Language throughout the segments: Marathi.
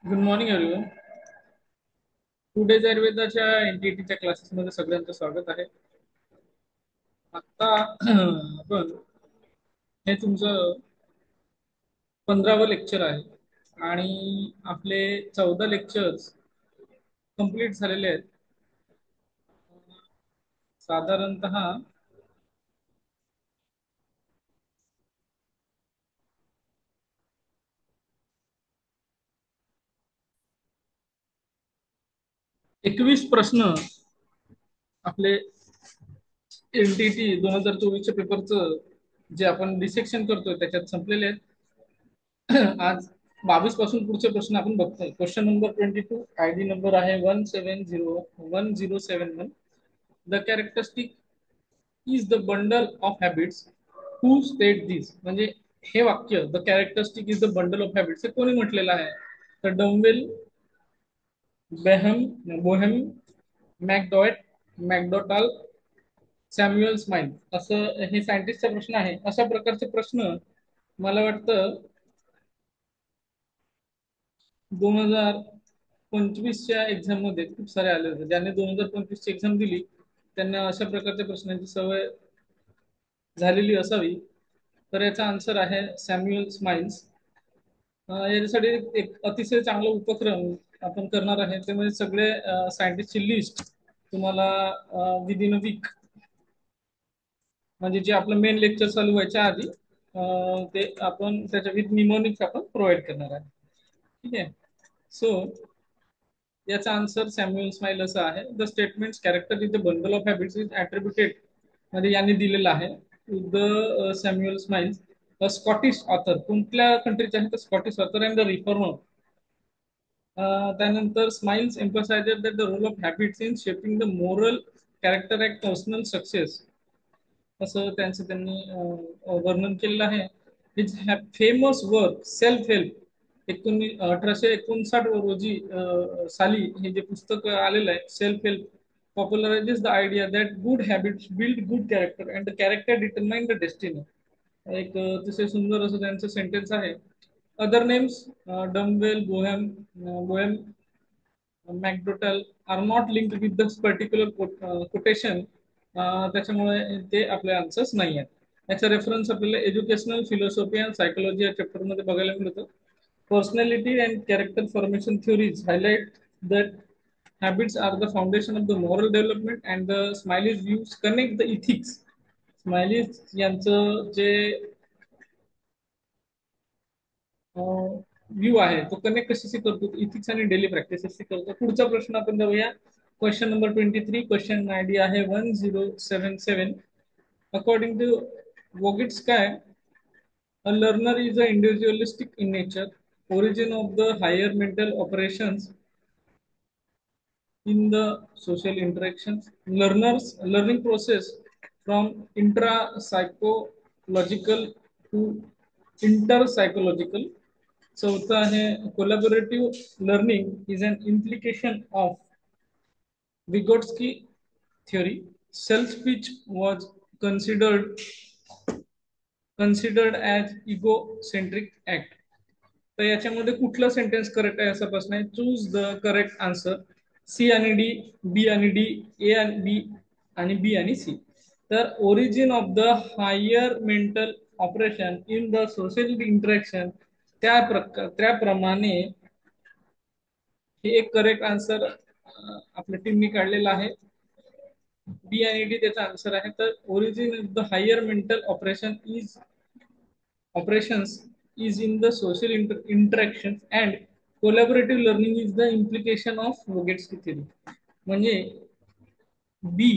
Good morning everyone. डेज आयुर्वेदाच्या एनटीटीच्या क्लासेसमध्ये सगळ्यांचं स्वागत आहे. आता आपण हे तुमचं 15वं लेक्चर आहे आणि आपले 14 लेक्चर्स कंप्लीट झालेले आहेत. साधारणतः 21 प्रश्न आपले एनटीटी 2024च्या पेपरचं जे आपण डिसेक्शन करतोय त्याच्यात संपलेले आहेत. आज 22 पासून पुढचे प्रश्न आपण बघतोय. क्वेश्चन नंबर 22, आयडी नंबर आहे 170107 the characteristic is the bundle of habits who state this. म्हणजे हे वाक्य the characteristic is the bundle of habits हे कोणी म्हटलेलं आहे? तर Dumwell, Behm, Bohem, McDot, McDougall, Samuel Smile असं हे सायंटिस्टचा प्रश्न आहे. अशा प्रकारचे प्रश्न मला वाटतं 2025च्या एक्झाम मध्ये खूप सारे आले होते. ज्यांनी 2025ची एक्झाम दिली त्यांना अशा प्रकारच्या प्रश्नांची सवय झालेली असावी. तर याचा आन्सर आहे सॅम्युअल स्माइल्स. याच्यासाठी एक अतिशय चांगला उपक्रम आपण करणार आहे ते म्हणजे सगळे सायंटिस्टची लिस्ट तुम्हाला विदिन अ वीक म्हणजे जे आपलं मेन लेक्चर चालू व्हायच्या आधी ते आपण त्याच्या विथ निमोनिक्स आपण प्रोव्हाइड करणार आहे. ठीक आहे. सो याचा आन्सर सॅम्युअल स्माइल असा आहे. The statement character is the bundle of habits is attributed म्हणजे यांनी दिलेलं आहे to the Samuel Smiles, a Scottish author. कुठल्या कंट्रीचे आहे तर Scottish author and the reformer. त्यानंतर Smiles emphasized that the role of habits in shaping the moral character and personal success असं त्यांनी वर्णन केलेलं आहे. His famous work self help 1859 रोजी साली हे जे पुस्तक आलेलं आहे self help popularizes the idea that good habits build good character and the character determine the destiny. एक अतिशय सुंदर असं त्यांचं सेंटेन्स आहे. Other names Dumwell, Bohem, McDougall are not linked with this particular quotation. त्याच्यामुळे ते आपले आन्सर्स नाही आहेत. याचा रेफरन्स आपल्याला एज्युकेशनल फिलॉसॉफी अँड सायकोलॉजी या चॅप्टरमध्ये बघायला मिळतं. Personality and character formation theories highlight that habits are the foundation of the moral development and the Smiley's views connect the ethics. Smileys यांचं जे व्ह्यू आहे तो कनेक्ट कशाशी करतो इथिक्स आणि डेली प्रॅक्टिसेसशी करतो. पुढचा प्रश्न आपण जाऊया. Question number 23. क्वेश्चन आयडी आहे 1077. According to Vygotsky, a learner is a individualistic in nature. Origin of the higher mental operations in the social interactions. Learners learning process from intra psychological to interpsychological. चौथा आहे collaborative learning is an implication of Vygotsky theory. Self speech was considered considered as egocentric act. तर याच्यामध्ये कुठलं सेंटेन्स करेक्ट आहे असा प्रश्न आहे. Choose the correct answer. C आणि डी, बी आणि डी, ए आणि बी आणि बी आणि सी. तर origin of the higher mental operation in the social interaction त्याप्रमाणे हे एक करेक्ट आन्सर आपल्या टीमने काढलेला आहे. बी आणि डी त्याचा आन्सर आहे. तर origin of the higher mental operations is in the social interactions and collaborative learning is the implication of Vygotsky theory. म्हणजे बी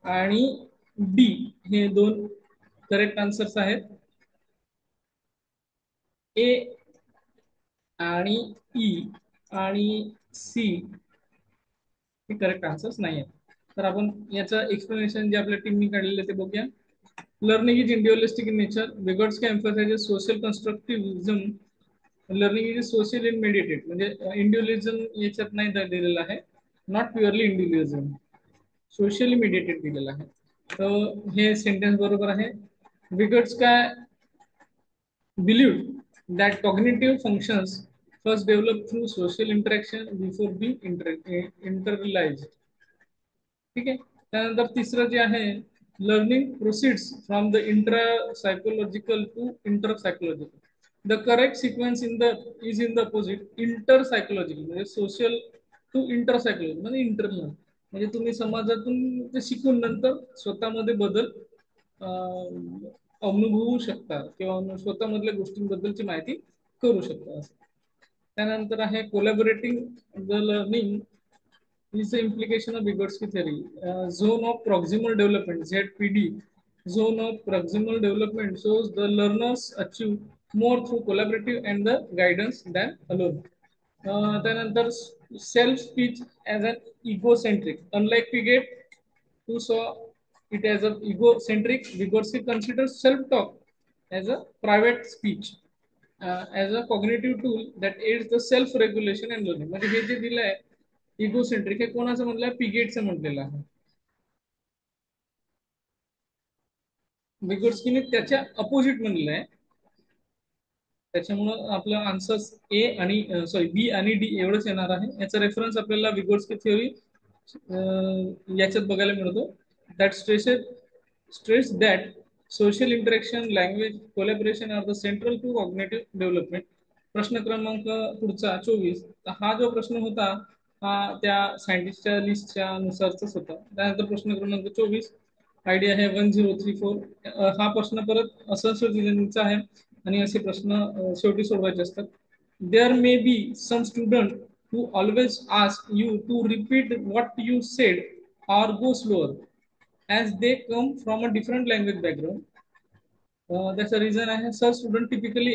आणि डी हे दोन करेक्ट आन्सर्स आहेत. ए आणि ई आणि सी हे करेक्ट आन्सर्स नाही आहेत. तर आपण याचं एक्सप्लेनेशन जे आपल्या टीमने काढलेलं ते बघूया. Learning is individualistic in nature. Vygotsky emphasizes social constructivism. Learning is social in mediated म्हणजे इंडिव्हिज्युअलिझम याच्यात नाही दिलेलं आहे. Not purely individualism, socially mediated दिलेलं आहे. तर हे सेंटेन्स बरोबर आहे. Vygotsky believed that cognitive functions first develop through social interaction before be internalise. ठीक आहे. त्यानंतर तिसरं जे आहे, learning proceeds from the intra psychological to inter psychological. The correct sequence in the opposite inter psychological, म्हणजे सोशल टू इंटर सायकोलॉजी म्हणजे इंटरनल, म्हणजे तुम्ही समाजातून ते शिकून नंतर स्वतःमध्ये बदल अनुभवू शकता किंवा स्वतःमधल्या गोष्टींबद्दलची माहिती करू शकता. त्यानंतर आहे collaborating the learning is the implication of Vygotsky theory. Zone of proximal development (ZPD). Zone of proximal development shows the learners achieve more through collaborative and the guidance than alone. त्यानंतर self speech as an egocentric. Unlike Piaget, who saw it as an egocentric, Vygotsky considers self-talk as a private speech, as a cognitive tool that aids the self-regulation and learning. म्हणजे हे जे दिलं आहे इगोसेंट्रिक, हे कोणाचं म्हटलंय? पिगेटचं म्हटलेलं आहे. विगोट्स्कीने त्याच्या अपोजिट म्हणलेलं आहे. त्याच्यामुळं आपलं आन्सर्स ए आणि सॉरी बी आणि डी एवढंच येणार आहे. याचा रेफरन्स आपल्याला विगोट्स्की थिअरी याच्यात बघायला मिळतो. That stress that social interaction, language, collaboration are the central to cognitive development. प्रश्न क्रमांक पुढचा 24. हा जो प्रश्न होता हा त्या सायंटिस्टच्या लिस्टच्या नुसारच होता. त्यानंतर प्रश्न क्रमांक 24 आयडी आहे 1034. हा प्रश्न परत असंच आहे आणि असे प्रश्न शेवटी सोडवायचे असतात. There may be some student who always ask you to repeat what you said or go slower as they come from a different language background. That's the reason I have such student typically